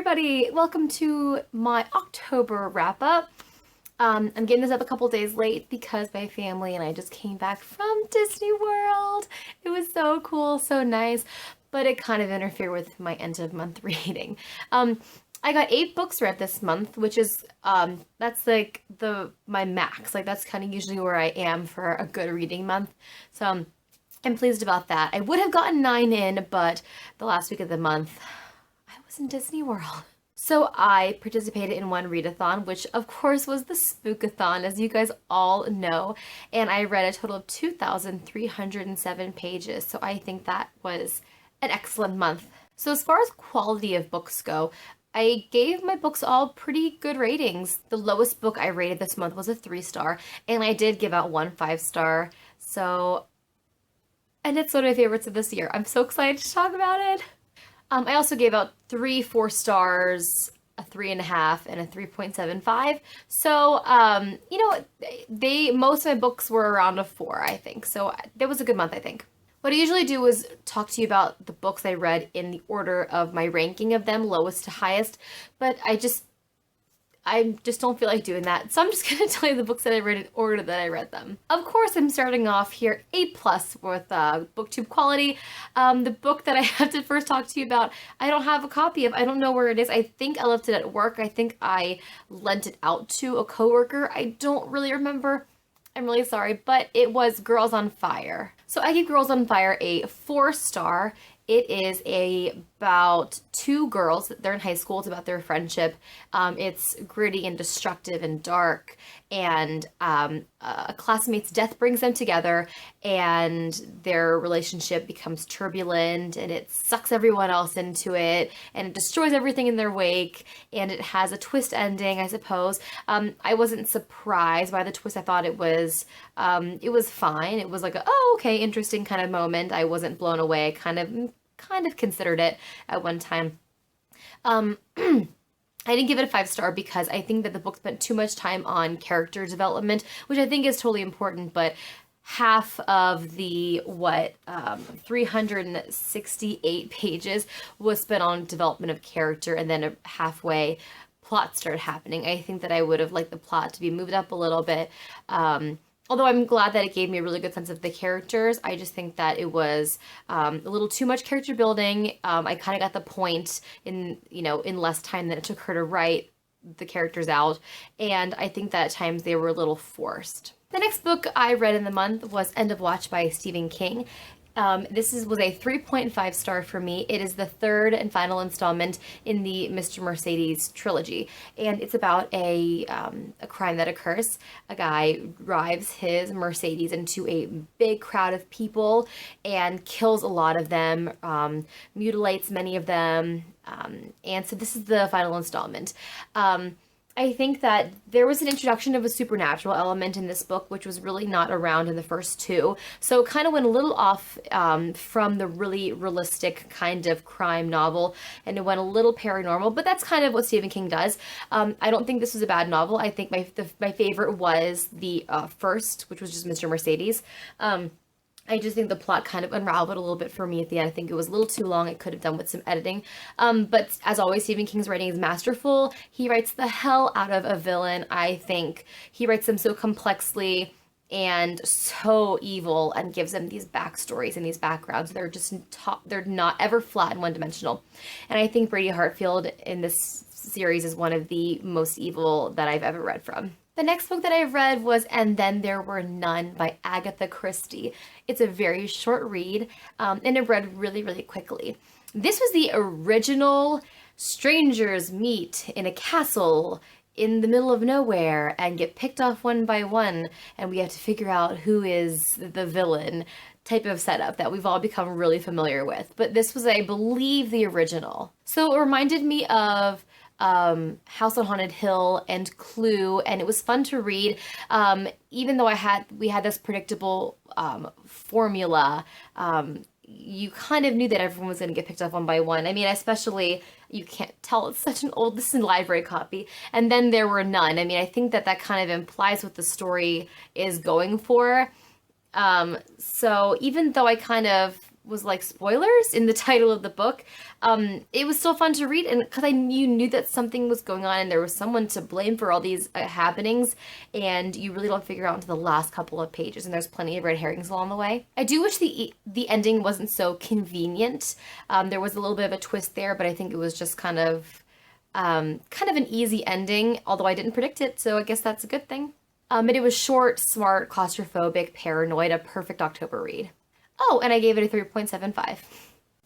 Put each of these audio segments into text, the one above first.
everybody! Welcome to my October wrap-up. I'm getting this up a couple days late because my family and I just came back from Disney World. It was so cool, so nice, but it kind of interfered with my end-of-month reading. I got 8 books read this month, which is, that's like my max. Like, that's kind of usually where I am for a good reading month. So I'm pleased about that. I would have gotten 9 in, but the last week of the month, I was in Disney World. So I participated in one readathon, which of course was the Spookathon, as you guys all know, and I read a total of 2,307 pages, so I think that was an excellent month. So as far as quality of books go, I gave my books all pretty good ratings. The lowest book I rated this month was a 3-star, and I did give out 1 5-star, and it's one of my favorites of this year. I'm so excited to talk about it. I also gave out 3 4-stars, a 3.5, and a 3.75. So, you know, most of my books were around a 4, I think. So that was a good month, I think. What I usually do is talk to you about the books I read in the order of my ranking of them, lowest to highest, but I just don't feel like doing that. So I'm just going to tell you the books that I read in order that I read them. Of course, I'm starting off here A+ with booktube quality. The book that I have to first talk to you about, I don't have a copy of. I don't know where it is. I think I left it at work. I think I lent it out to a coworker. I don't really remember. I'm really sorry, but it was Girls on Fire. So I give Girls on Fire a 4-star. It is about 2 girls. They're in high school. It's about their friendship. It's gritty and destructive and dark. And a classmate's death brings them together, and their relationship becomes turbulent, and it sucks everyone else into it, and it destroys everything in their wake. And it has a twist ending, I suppose. I wasn't surprised by the twist. I thought it was fine. It was like a, oh, okay, interesting kind of moment. I wasn't blown away. I kind of considered it at one time. I didn't give it a 5-star because I think that the book spent too much time on character development, which I think is totally important, but half of the 368 pages was spent on development of character, and then halfway plot started happening. I think that I would have liked the plot to be moved up a little bit. Although I'm glad that it gave me a really good sense of the characters, I just think that it was a little too much character building. I kind of got the point in less time than it took her to write the characters out, and I think that at times they were a little forced. The next book I read in the month was End of Watch by Stephen King. This was a 3.5 star for me. It is the 3rd and final installment in the Mr. Mercedes trilogy, and it's about a crime that occurs. A guy drives his Mercedes into a big crowd of people and kills a lot of them, mutilates many of them, and so this is the final installment. I think that there was an introduction of a supernatural element in this book, which was really not around in the first 2. So it kind of went a little off from the really realistic kind of crime novel, and it went a little paranormal, but that's kind of what Stephen King does. I don't think this was a bad novel. I think my favorite was the first, which was just Mr. Mercedes. I just think the plot kind of unraveled a little bit for me at the end. I think it was a little too long. It could have done with some editing. But as always, Stephen King's writing is masterful. He writes the hell out of a villain, I think. He writes them so complexly and so evil and gives them these backstories and these backgrounds. They're not ever flat and one-dimensional. And I think Brady Hartfield in this series is one of the most evil that I've ever read from. The next book that I read was And Then There Were None by Agatha Christie. It's a very short read, and it read really, really quickly. This was the original strangers meet in a castle in the middle of nowhere and get picked off one by one, and we have to figure out who is the villain type of setup that we've all become really familiar with. But this was, I believe, the original. So it reminded me of House on Haunted Hill and Clue, and it was fun to read. Even though we had this predictable formula, you kind of knew that everyone was going to get picked up one by one. I mean, especially, you can't tell, it's such an old, this is a library copy. And then there were none. I mean, I think that kind of implies what the story is going for. So even though I kind of was like spoilers in the title of the book, it was still fun to read, and because you knew that something was going on and there was someone to blame for all these happenings, and you really don't figure out until the last couple of pages, and there's plenty of red herrings along the way. I do wish the ending wasn't so convenient. There was a little bit of a twist there, but I think it was just kind of an easy ending, although I didn't predict it, so I guess that's a good thing. And it was short, smart, claustrophobic, paranoid, a perfect October read. Oh, and I gave it a 3.75.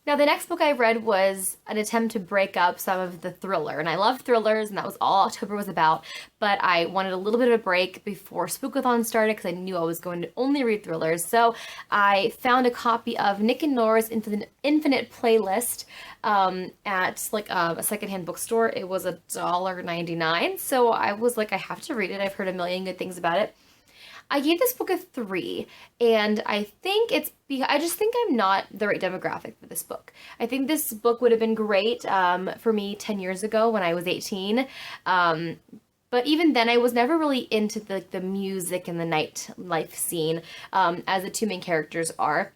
Now, the next book I read was an attempt to break up some of the thriller, and I love thrillers, and that was all October was about, but I wanted a little bit of a break before Spookathon started because I knew I was going to only read thrillers, so I found a copy of Nick and Nora's Infinite Playlist at like a secondhand bookstore. It was $1.99, so I was like, I have to read it. I've heard a million good things about it. I gave this book a 3, and I think it's because I just think I'm not the right demographic for this book. I think this book would have been great for me 10 years ago when I was 18. But even then, I was never really into the music and the nightlife scene as the two main characters are.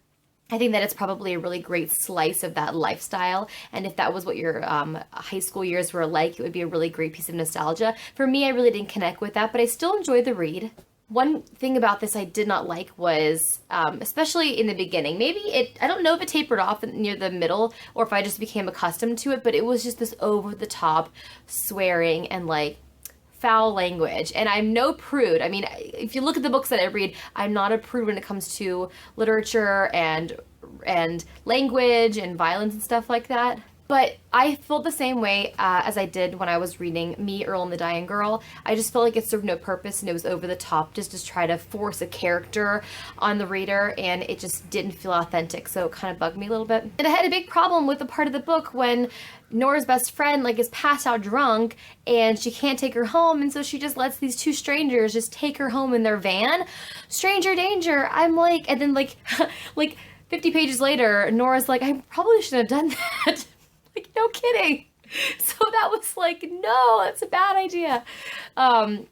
I think that it's probably a really great slice of that lifestyle, and if that was what your high school years were like, it would be a really great piece of nostalgia. For me, I really didn't connect with that, but I still enjoyed the read. One thing about this I did not like was, especially in the beginning, I don't know if it tapered off near the middle or if I just became accustomed to it, but it was just this over-the-top swearing and like foul language. And I'm no prude. I mean, if you look at the books that I read, I'm not a prude when it comes to literature and language and violence and stuff like that. But I felt the same way as I did when I was reading Me, Earl, and the Dying Girl. I just felt like it served no purpose and it was over the top just to try to force a character on the reader, and it just didn't feel authentic, so it kind of bugged me a little bit. And I had a big problem with the part of the book when Nora's best friend like is passed out drunk and she can't take her home, and so she just lets these two strangers just take her home in their van. Stranger danger. I'm like, and then like 50 pages later, Nora's like, I probably shouldn't have done that. Like, no kidding. So that was like, no, that's a bad idea. I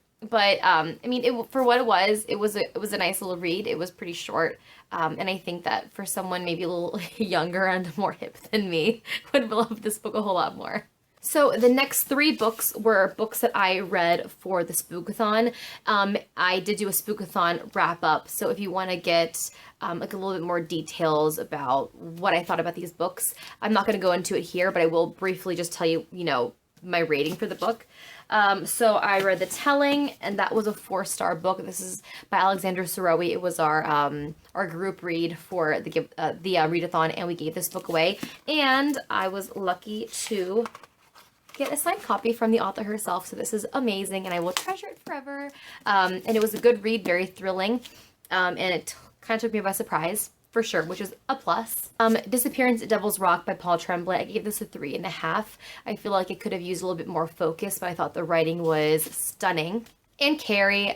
mean, for what it was a nice little read. It was pretty short. And I think that for someone maybe a little younger and more hip than me would love this book a whole lot more. So the next 3 books were books that I read for the Spookathon. I did do a Spookathon wrap up. So if you want to get like a little bit more details about what I thought about these books, I'm not going to go into it here, but I will briefly just tell you, my rating for the book. So I read The Telling, and that was a 4-star book. This is by Alexandra Sorowi. It was our group read for the readathon, and we gave this book away. And I was lucky to get a signed copy from the author herself. So this is amazing, and I will treasure it forever. And it was a good read, very thrilling, and it kind of took me by surprise, for sure, which is a plus. Disappearance at Devil's Rock by Paul Tremblay. I gave this a 3.5. I feel like it could have used a little bit more focus, but I thought the writing was stunning. And Carrie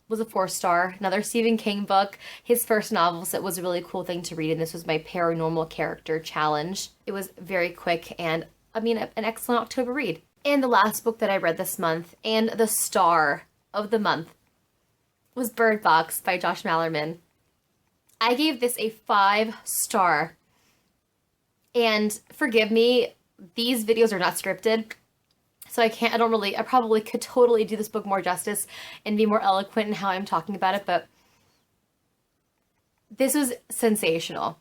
was a 4-star, another Stephen King book. His first novel, so it was a really cool thing to read, and this was my paranormal character challenge. It was very quick and, an excellent October read. And the last book that I read this month, and the star of the month, was Bird Box by Josh Malerman. I gave this a 5-star. And forgive me, these videos are not scripted. So I probably could totally do this book more justice and be more eloquent in how I'm talking about it, but this was sensational.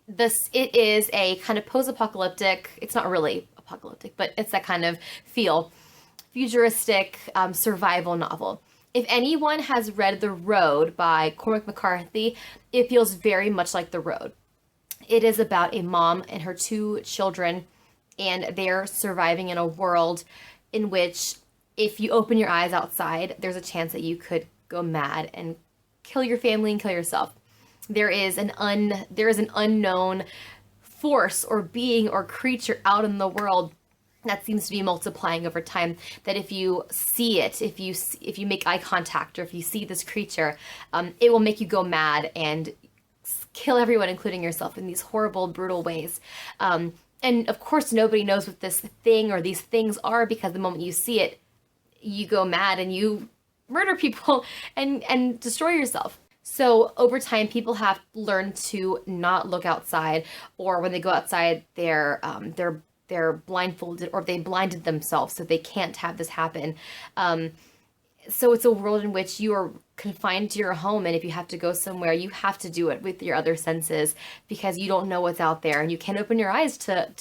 It is a kind of post-apocalyptic, it's not really apocalyptic, but it's that kind of feel, futuristic survival novel. If anyone has read The Road by Cormac McCarthy, it feels very much like The Road. It is about a mom and her 2 children, and they're surviving in a world in which if you open your eyes outside, there's a chance that you could go mad and kill your family and kill yourself. There is an unknown force or being or creature out in the world that seems to be multiplying over time, that if you see it, if you make eye contact, or if you see this creature, it will make you go mad and kill everyone, including yourself, in these horrible, brutal ways. And of course, nobody knows what this thing or these things are, because the moment you see it, you go mad and you murder people and destroy yourself. So over time, people have learned to not look outside, or when they go outside, they're blindfolded, or they blinded themselves, so they can't have this happen. So it's a world in which you are confined to your home, and if you have to go somewhere, you have to do it with your other senses because you don't know what's out there, and you can't open your eyes to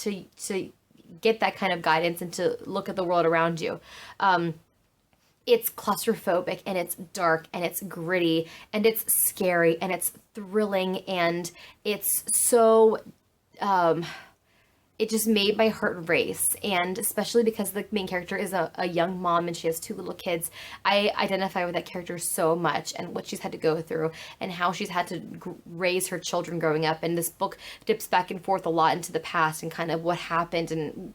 get that kind of guidance and to look at the world around you. It's claustrophobic, and it's dark, and it's gritty, and it's scary, and it's thrilling, and it's so it just made my heart race. And especially because the main character is a young mom and she has two little kids, I identify with that character so much, and what she's had to go through and how she's had to raise her children growing up. And this book dips back and forth a lot into the past and kind of what happened and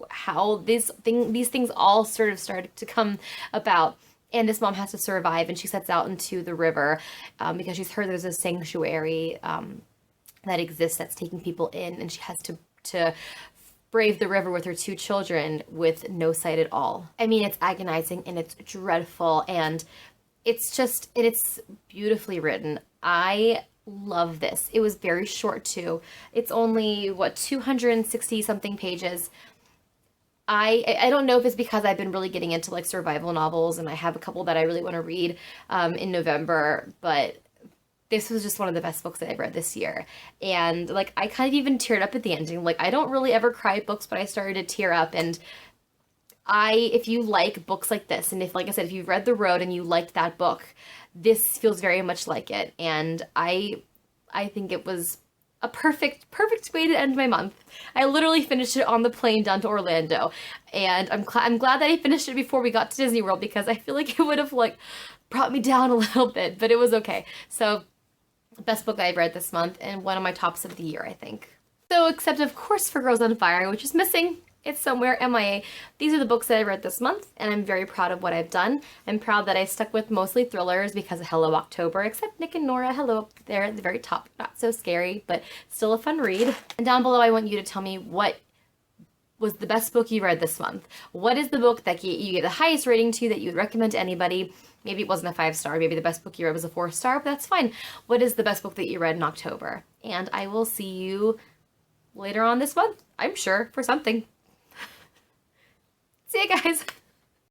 how these things all sort of started to come about. And this mom has to survive, and she sets out into the river because she's heard there's a sanctuary that exists that's taking people in, and she has to brave the river with her two children with no sight at all. I mean, it's agonizing and it's dreadful, and it's beautifully written. I love this. It was very short too. It's only 260 something pages. I don't know if it's because I've been really getting into like survival novels, and I have a couple that I really want to read in November, but this was just one of the best books that I've read this year. And like, I kind of even teared up at the ending. Like, I don't really ever cry at books, but I started to tear up. And if you like books like this, and if, like I said, if you've read The Road and you liked that book, this feels very much like it. And I think it was a perfect way to end my month. I literally finished it on the plane down to Orlando. And I'm glad that I finished it before we got to Disney World, because I feel like it would have like brought me down a little bit, but it was okay. So, best book I've read this month, and one of my tops of the year, I think. So, except of course for Girls on Fire, which is missing. It's somewhere, MIA. These are the books that I read this month, and I'm very proud of what I've done. I'm proud that I stuck with mostly thrillers because of Hello October, except Nick and Nora, hello, up there at the very top. Not so scary, but still a fun read. And down below, I want you to tell me what was the best book you read this month. What is the book that you gave the highest rating to, that you would recommend to anybody? Maybe it wasn't a 5-star, maybe the best book you read was a 4-star, but that's fine. What is the best book that you read in October? And I will see you later on this month, I'm sure, for something. See you guys.